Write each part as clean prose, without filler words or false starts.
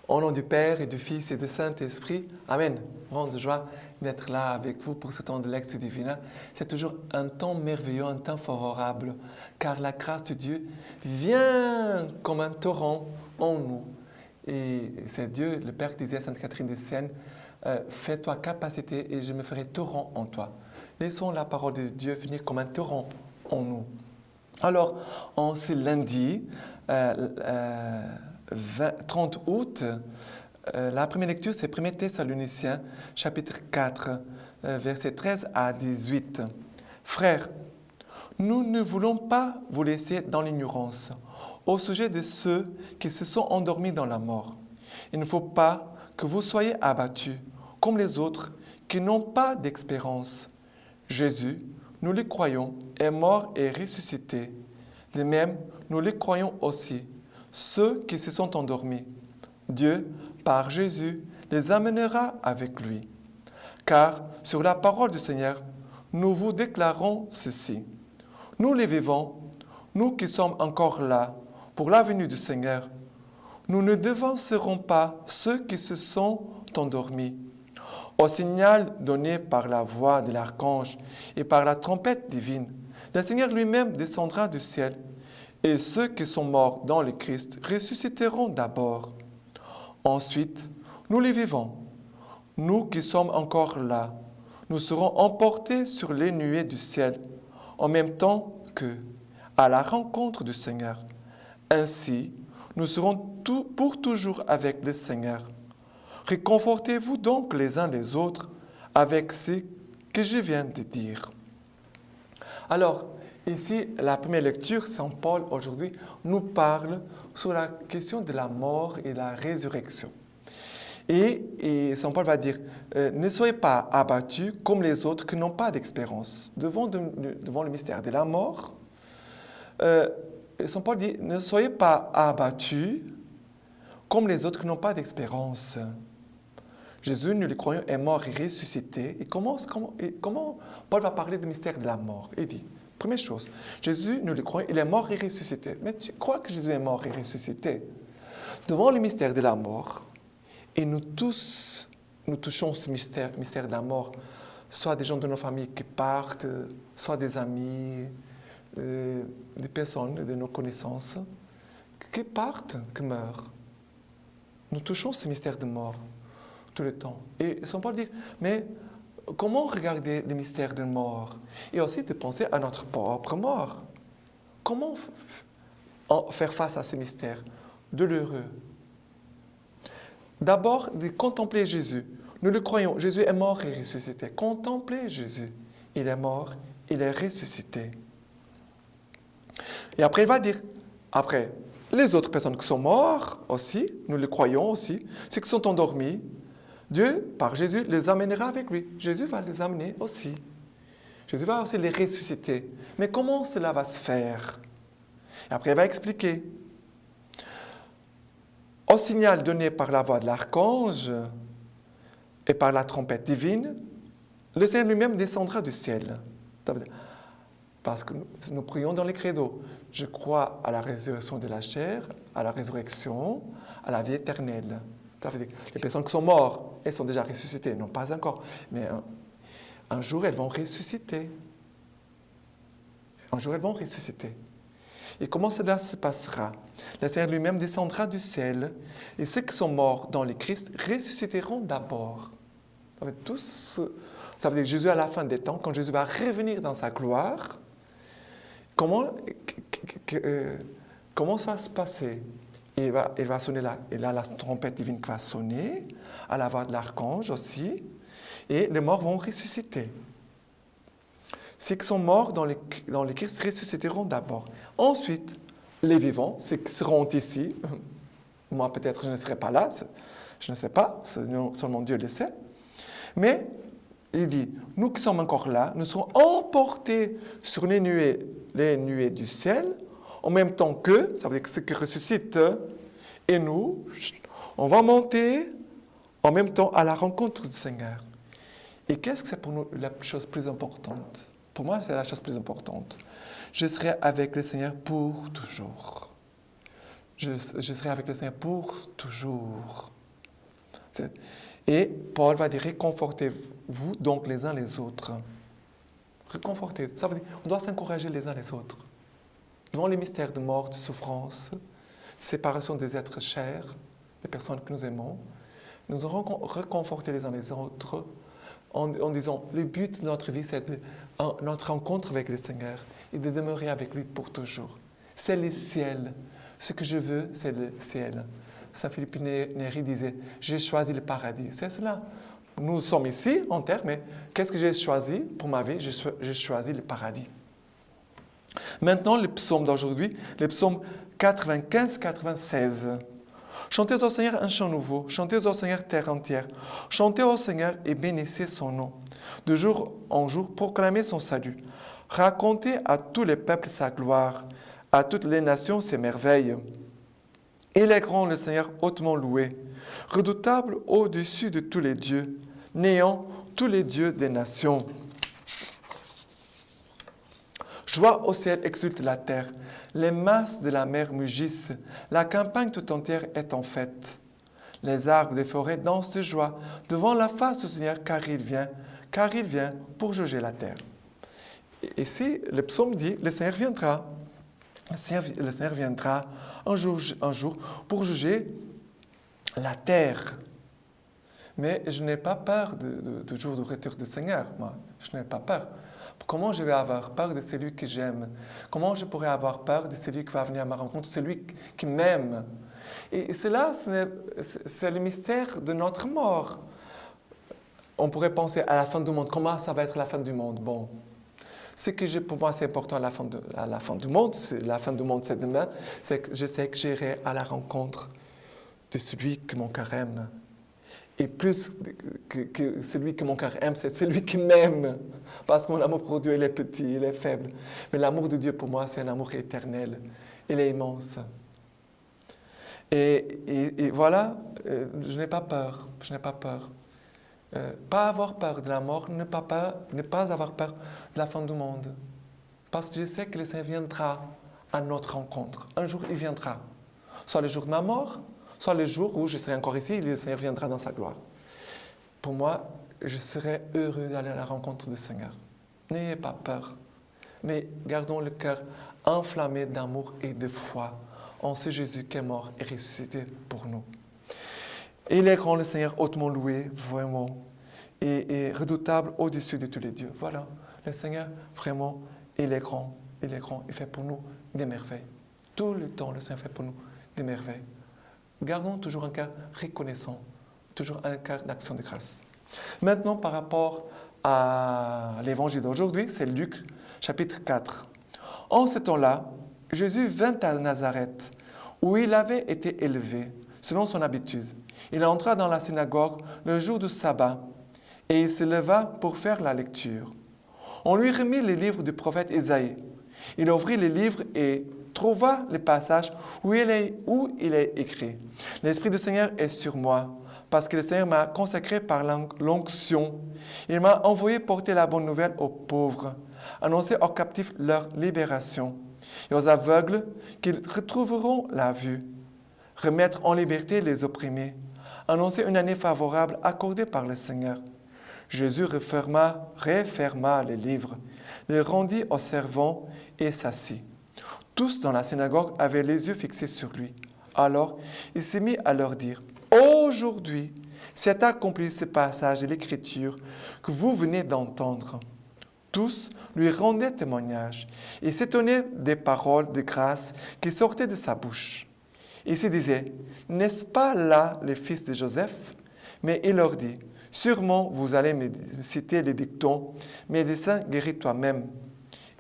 Au nom du Père et du Fils et du Saint-Esprit, Amen. Grande joie d'être là avec vous pour ce temps de Lectio Divina. C'est toujours un temps merveilleux, un temps favorable, car la grâce de Dieu vient comme un torrent en nous. Et c'est Dieu, le Père qui disait à Sainte Catherine de Sienne, fais-toi capacité et je me ferai torrent en toi. Laissons la parole de Dieu venir comme un torrent en nous. Alors, en ce lundi, 30 août, la première lecture, c'est 1 Thessaloniciens, chapitre 4, versets 13 à 18. Frères, nous ne voulons pas vous laisser dans l'ignorance au sujet de ceux qui se sont endormis dans la mort. Il ne faut pas que vous soyez abattus comme les autres qui n'ont pas d'expérience. Jésus, nous le croyons, est mort et ressuscité. De même, nous le croyons aussi, ceux qui se sont endormis. Dieu, par Jésus, les amènera avec lui. Car sur la parole du Seigneur, nous vous déclarons ceci. Nous les vivons, nous qui sommes encore là, pour la venue du Seigneur. Nous ne devancerons pas ceux qui se sont endormis. Au signal donné par la voix de l'archange et par la trompette divine, le Seigneur lui-même descendra du ciel, et ceux qui sont morts dans le Christ ressusciteront d'abord. Ensuite, nous les vivons. Nous qui sommes encore là, nous serons emportés sur les nuées du ciel, en même temps qu'eux, à la rencontre du Seigneur. Ainsi, nous serons pour toujours avec le Seigneur. Réconfortez-vous donc les uns les autres avec ce que je viens de dire. Alors, ici, la première lecture, Saint Paul aujourd'hui nous parle sur la question de la mort et la résurrection. Et Saint Paul va dire, ne soyez pas abattus comme les autres qui n'ont pas d'expérience. Devant le mystère de la mort, Saint Paul dit, ne soyez pas abattus comme les autres qui n'ont pas d'expérience. Jésus, nous le croyons, est mort et ressuscité. Et comment Paul va parler du mystère de la mort? Il dit, première chose, Jésus, nous le croyons, il est mort et ressuscité. Mais tu crois que Jésus est mort et ressuscité? Devant le mystère de la mort, et nous tous, nous touchons ce mystère de la mort, soit des gens de nos familles qui partent, soit des amis, des personnes de nos connaissances, qui partent, qui meurent. Nous touchons ce mystère de mort tout le temps. Et Saint Paul dit, mais comment regarder le mystère de mort? Et aussi de penser à notre propre mort. Comment faire face à ce mystère douloureux? D'abord, de contempler Jésus. Nous le croyons, Jésus est mort et ressuscité. Contemplez Jésus. Il est mort, il est ressuscité. Et après, il va dire, après, les autres personnes qui sont mortes aussi, nous le croyons aussi, ceux qui sont endormis, Dieu, par Jésus, les amènera avec lui. Jésus va les amener aussi. Jésus va aussi les ressusciter. Mais comment cela va se faire? Et après, il va expliquer. Au signal donné par la voix de l'archange et par la trompette divine, le Seigneur lui-même descendra du ciel. Parce que nous prions dans les credos. Je crois à la résurrection de la chair, à la résurrection, à la vie éternelle. Ça veut dire que les personnes qui sont mortes, elles sont déjà ressuscitées. Non, pas encore. Mais un jour, elles vont ressusciter. Un jour, elles vont ressusciter. Et comment cela se passera? Le Seigneur lui-même descendra du ciel, et ceux qui sont morts dans le Christ ressusciteront d'abord. Ça veut dire que Jésus, à la fin des temps, quand Jésus va revenir dans sa gloire, comment ça va se passer? Il va sonner là, et là la trompette divine va sonner, à la voix de l'archange aussi, et les morts vont ressusciter. Ceux qui sont morts dans le Christ ressusciteront d'abord. Ensuite, les vivants, ceux qui seront ici, moi peut-être je ne serai pas là, je ne sais pas, seulement Dieu le sait, mais il dit, nous qui sommes encore là, nous serons emportés sur les nuées du ciel, en même temps que, ça veut dire que ceux qui ressuscitent, et nous, on va monter en même temps à la rencontre du Seigneur. Et qu'est-ce que c'est pour nous la chose plus importante? Pour moi, c'est la chose plus importante. Je serai avec le Seigneur pour toujours. Je serai avec le Seigneur pour toujours. Et Paul va dire, réconfortez-vous donc les uns les autres. Réconforter, ça veut dire on doit s'encourager les uns les autres. Devant les mystères de mort, de souffrance, de séparation des êtres chers, des personnes que nous aimons, nous allons réconforter les uns les autres en disant, le but de notre vie, c'est notre rencontre avec le Seigneur et de demeurer avec lui pour toujours. C'est le ciel. Ce que je veux, c'est le ciel. Saint Philippe Néri disait, j'ai choisi le paradis. C'est cela. Nous sommes ici, en terre, mais qu'est-ce que j'ai choisi pour ma vie? J'ai choisi le paradis. Maintenant, le psaume d'aujourd'hui, le psaume 95-96. Chantez au Seigneur un chant nouveau, chantez au Seigneur terre entière, chantez au Seigneur et bénissez son nom. De jour en jour, proclamez son salut. Racontez à tous les peuples sa gloire, à toutes les nations ses merveilles. Il est grand le Seigneur hautement loué, redoutable au-dessus de tous les dieux, néant tous les dieux des nations. Joie au ciel exulte la terre, les masses de la mer mugissent, la campagne tout entière est en fête. Les arbres des forêts dansent de joie devant la face du Seigneur, car il vient pour juger la terre. Et ici, le psaume dit, le Seigneur viendra. Le Seigneur viendra un jour pour juger la terre. Mais je n'ai pas peur du jour du retour du Seigneur, moi. Je n'ai pas peur. Comment je vais avoir peur de celui que j'aime? Comment je pourrais avoir peur de celui qui va venir à ma rencontre, celui qui m'aime? Et cela, c'est le mystère de notre mort. On pourrait penser à la fin du monde. Comment ça va être la fin du monde? Bon, pour moi, c'est important à la fin du monde. La fin du monde, c'est demain. C'est que je sais que j'irai à la rencontre de celui que mon cœur aime. Et plus que celui que mon cœur aime, c'est celui qui m'aime. Parce que mon amour pour Dieu, il est petit, il est faible. Mais l'amour de Dieu, pour moi, c'est un amour éternel. Il est immense. Et voilà, je n'ai pas peur. Je n'ai pas peur. Pas avoir peur de la mort, ne pas avoir peur de la fin du monde. Parce que je sais que le Seigneur viendra à notre rencontre. Un jour, il viendra. Soit le jour de ma mort, soit le jour où je serai encore ici, le Seigneur viendra dans sa gloire. Pour moi, je serai heureux d'aller à la rencontre du Seigneur. N'ayez pas peur, mais gardons le cœur enflammé d'amour et de foi en ce Jésus qui est mort et ressuscité pour nous. Et il est grand, le Seigneur, hautement loué, vraiment, et redoutable au-dessus de tous les dieux. Voilà, le Seigneur, vraiment, il est grand, il fait pour nous des merveilles. Tout le temps, le Seigneur fait pour nous des merveilles. Gardons toujours un cœur reconnaissant, toujours un cœur d'action de grâce. Maintenant, par rapport à l'évangile d'aujourd'hui, c'est Luc, chapitre 4. En ce temps-là, Jésus vint à Nazareth, où il avait été élevé, selon son habitude. Il entra dans la synagogue le jour du sabbat, et il se leva pour faire la lecture. On lui remit les livres du prophète Ésaïe. Il ouvrit les livres et trouva le passage où il est écrit « L'Esprit du Seigneur est sur moi, parce que le Seigneur m'a consacré par l'onction. Il m'a envoyé porter la bonne nouvelle aux pauvres, annoncer aux captifs leur libération, et aux aveugles qu'ils retrouveront la vue, remettre en liberté les opprimés, annoncer une année favorable accordée par le Seigneur. » Jésus referma les livres, les rendit aux servants et s'assit. Tous dans la synagogue avaient les yeux fixés sur lui. Alors, il s'est mis à leur dire, « Aujourd'hui, s'est accompli ce passage de l'Écriture que vous venez d'entendre. » Tous lui rendaient témoignage et s'étonnaient des paroles de grâce qui sortaient de sa bouche. Il se disait, « N'est-ce pas là le fils de Joseph ?» Mais il leur dit, « Sûrement vous allez me citer les dictons, médecin guéris toi-même,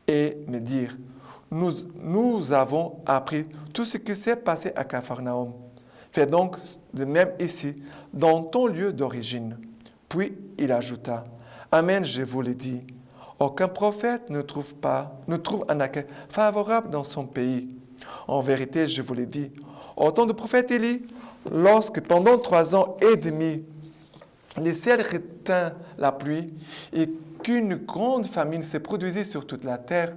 et me dire, nous avons appris tout ce qui s'est passé à Capharnaüm. Fais donc de même ici, dans ton lieu d'origine. » Puis il ajouta, « Amen, je vous le dis, aucun prophète ne trouve un accueil favorable dans son pays. En vérité, je vous le dis, au temps du prophète Élie, lorsque pendant 3 ans et demi, le ciel retint la pluie et qu'une grande famine se produisit sur toute la terre,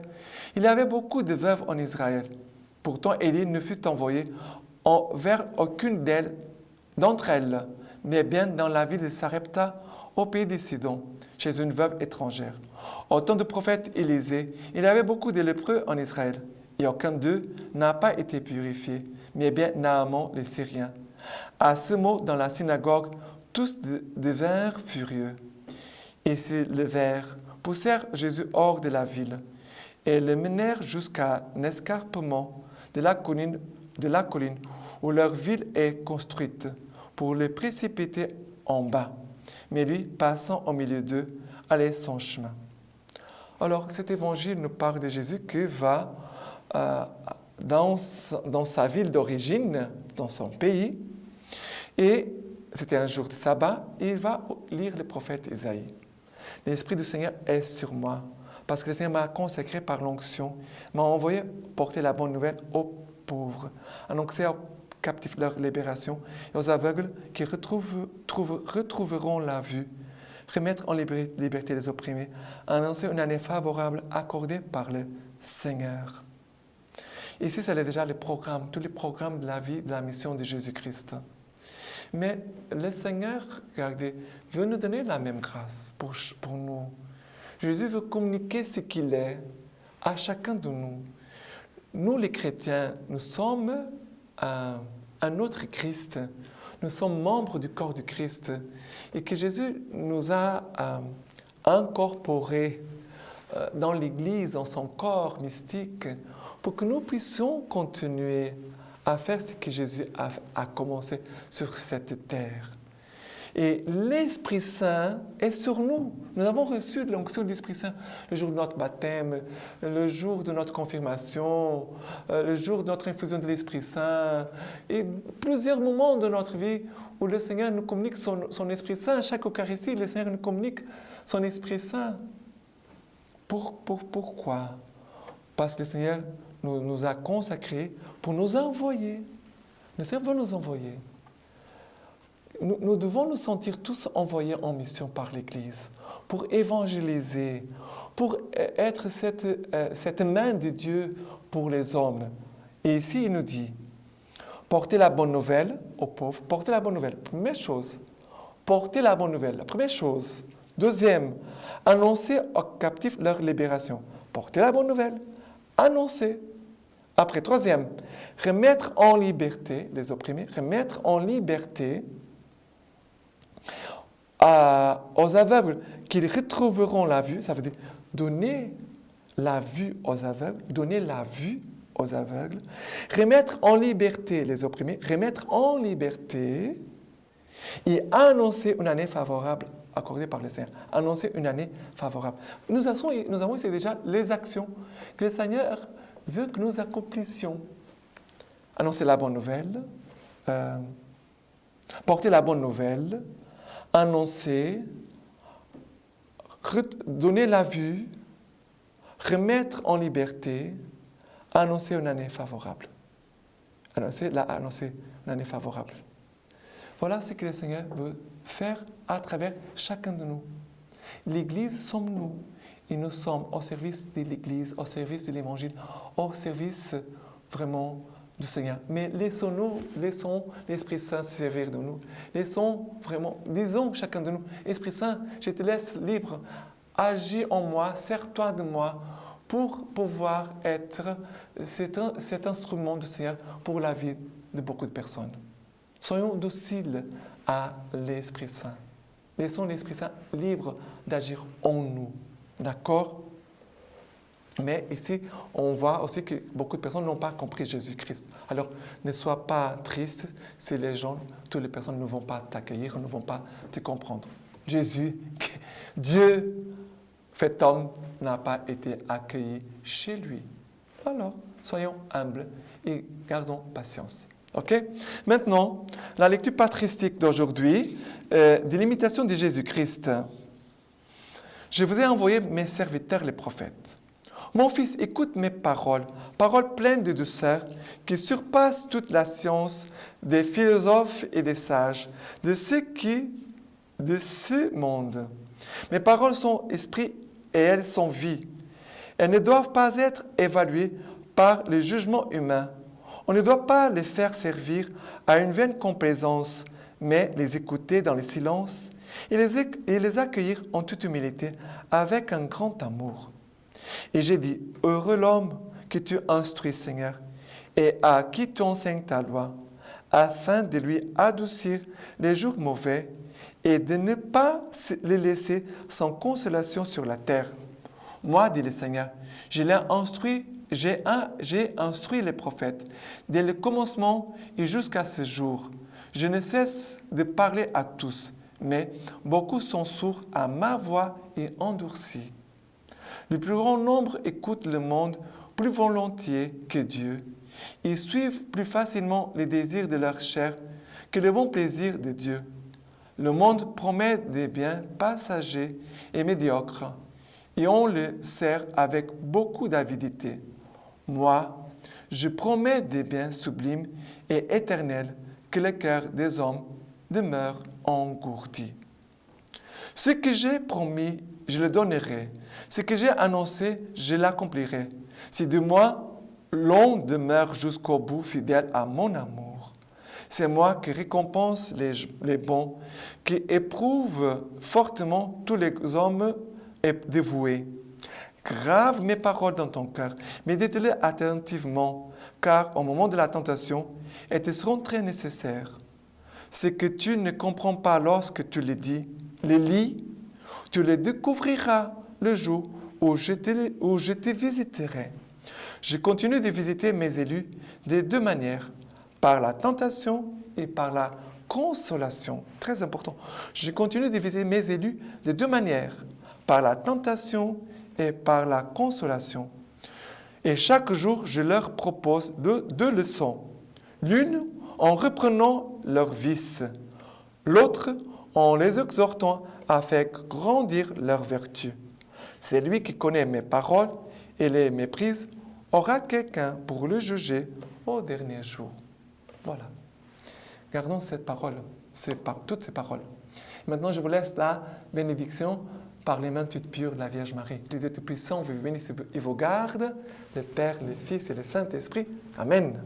il y avait beaucoup de veuves en Israël. Pourtant, Élie ne fut envoyé vers aucune d'entre elles, mais bien dans la ville de Sarepta, au pays de Sidon, chez une veuve étrangère. Au temps du prophète Élisée, il y avait beaucoup de lépreux en Israël, et aucun d'eux n'a pas été purifié, mais bien Naaman le Syrien. À ce mot, dans la synagogue, tous devinrent furieux. Ils se levèrent, poussèrent Jésus hors de la ville, et le menèrent jusqu'à un escarpement de la colline où leur ville est construite, pour le précipiter en bas. Mais lui, passant au milieu d'eux, allait son chemin. Alors, cet évangile nous parle de Jésus qui va dans sa ville d'origine, dans son pays, et c'était un jour de sabbat, et il va lire le prophète Isaïe. L'Esprit du Seigneur est sur moi, parce que le Seigneur m'a consacré par l'onction, m'a envoyé porter la bonne nouvelle aux pauvres, annoncer aux captifs leur libération et aux aveugles qui retrouveront la vue, remettre en liberté les opprimés, annoncer une année favorable accordée par le Seigneur. Ici, c'est déjà le programme, tous les programmes de la vie, de la mission de Jésus-Christ. Mais le Seigneur, regardez, veut nous donner la même grâce pour nous. Jésus veut communiquer ce qu'il est à chacun de nous. Nous, les chrétiens, nous sommes un autre Christ. Nous sommes membres du corps du Christ. Et que Jésus nous a incorporés dans l'Église, dans son corps mystique, pour que nous puissions continuer à faire ce que Jésus a commencé sur cette terre. Et l'Esprit Saint est sur nous. Nous avons reçu de l'onction de l'Esprit Saint le jour de notre baptême, le jour de notre confirmation, le jour de notre infusion de l'Esprit Saint, et plusieurs moments de notre vie où le Seigneur nous communique son Esprit Saint. À chaque Eucharistie, le Seigneur nous communique son Esprit Saint. Pourquoi? Parce que le Seigneur nous a consacrés pour nous envoyer. Le Seigneur veut nous envoyer. Nous devons nous sentir tous envoyés en mission par l'Église pour évangéliser, pour être cette main de Dieu pour les hommes. Et ici, il nous dit, porter la bonne nouvelle aux pauvres, porter la bonne nouvelle. Première chose, porter la bonne nouvelle. La première chose. Deuxième, annoncer aux captifs leur libération. Porter la bonne nouvelle. Annoncer. Après, troisième, remettre en liberté les opprimés, remettre en liberté aux aveugles qu'ils retrouveront la vue, ça veut dire donner la vue aux aveugles, donner la vue aux aveugles, remettre en liberté les opprimés, remettre en liberté et annoncer une année favorable accordée par le Seigneur. Annoncer une année favorable. Nous avons ici déjà les actions que le Seigneur veut que nous accomplissions. Annoncer la bonne nouvelle, porter la bonne nouvelle, annoncer, donner la vue, remettre en liberté, annoncer une année favorable. Annoncer une année favorable. Voilà ce que le Seigneur veut faire à travers chacun de nous. L'Église sommes nous. Et nous sommes au service de l'Église, au service de l'Évangile, au service vraiment du Seigneur. Mais laissons l'Esprit Saint servir de nous. Disons chacun de nous, Esprit Saint, je te laisse libre, agis en moi, sers-toi de moi pour pouvoir être cet instrument du Seigneur pour la vie de beaucoup de personnes. Soyons dociles à l'Esprit Saint. Laissons l'Esprit Saint libre d'agir en nous. D'accord? Mais ici, on voit aussi que beaucoup de personnes n'ont pas compris Jésus-Christ. Alors, ne sois pas triste si toutes les personnes ne vont pas t'accueillir, ne vont pas te comprendre. Jésus, Dieu fait homme, n'a pas été accueilli chez lui. Alors, soyons humbles et gardons patience. OK? Maintenant, la lecture patristique d'aujourd'hui, de l'imitation de Jésus-Christ. Je vous ai envoyé mes serviteurs les prophètes. Mon fils, écoute mes paroles, paroles pleines de douceur, qui surpassent toute la science des philosophes et des sages, de ce monde. Mes paroles sont esprit et elles sont vie. Elles ne doivent pas être évaluées par le jugement humain. On ne doit pas les faire servir à une vaine complaisance, mais les écouter dans le silence et les accueillir en toute humilité avec un grand amour. Et j'ai dit, heureux l'homme que tu instruis, Seigneur, et à qui tu enseignes ta loi, afin de lui adoucir les jours mauvais et de ne pas les laisser sans consolation sur la terre. Moi, dit le Seigneur, j'ai instruit les prophètes dès le commencement et jusqu'à ce jour. Je ne cesse de parler à tous, mais beaucoup sont sourds à ma voix et endurcis. Le plus grand nombre écoute le monde plus volontiers que Dieu. Ils suivent plus facilement les désirs de leur chair que le bon plaisir de Dieu. Le monde promet des biens passagers et médiocres, et on le sert avec beaucoup d'avidité. Moi, je promets des biens sublimes et éternels que le cœur des hommes demeure engourdi. Ce que j'ai promis, je le donnerai. Ce que j'ai annoncé, je l'accomplirai. Si de moi, l'on demeure jusqu'au bout fidèle à mon amour. C'est moi qui récompense les bons, qui éprouve fortement tous les hommes dévoués. Grave mes paroles dans ton cœur, médite-les attentivement, car au moment de la tentation, elles te seront très nécessaires. Ce que tu ne comprends pas lorsque tu les lis, tu les découvriras le jour où je te visiterai. Je continue de visiter mes élus de deux manières, par la tentation et par la consolation. Très important. Je continue de visiter mes élus de deux manières, par la tentation et par la consolation. Et chaque jour, je leur propose deux leçons. L'une en reprenant leurs vices, l'autre en les exhortant à faire grandir leurs vertus. Celui qui connaît mes paroles et les méprise aura quelqu'un pour le juger au dernier jour. Voilà. Gardons cette parole, toutes ces paroles. Maintenant, je vous laisse la bénédiction par les mains toutes pures de la Vierge Marie. Le Dieu Tout-Puissant vous bénisse et vous garde, le Père, le Fils et le Saint-Esprit. Amen.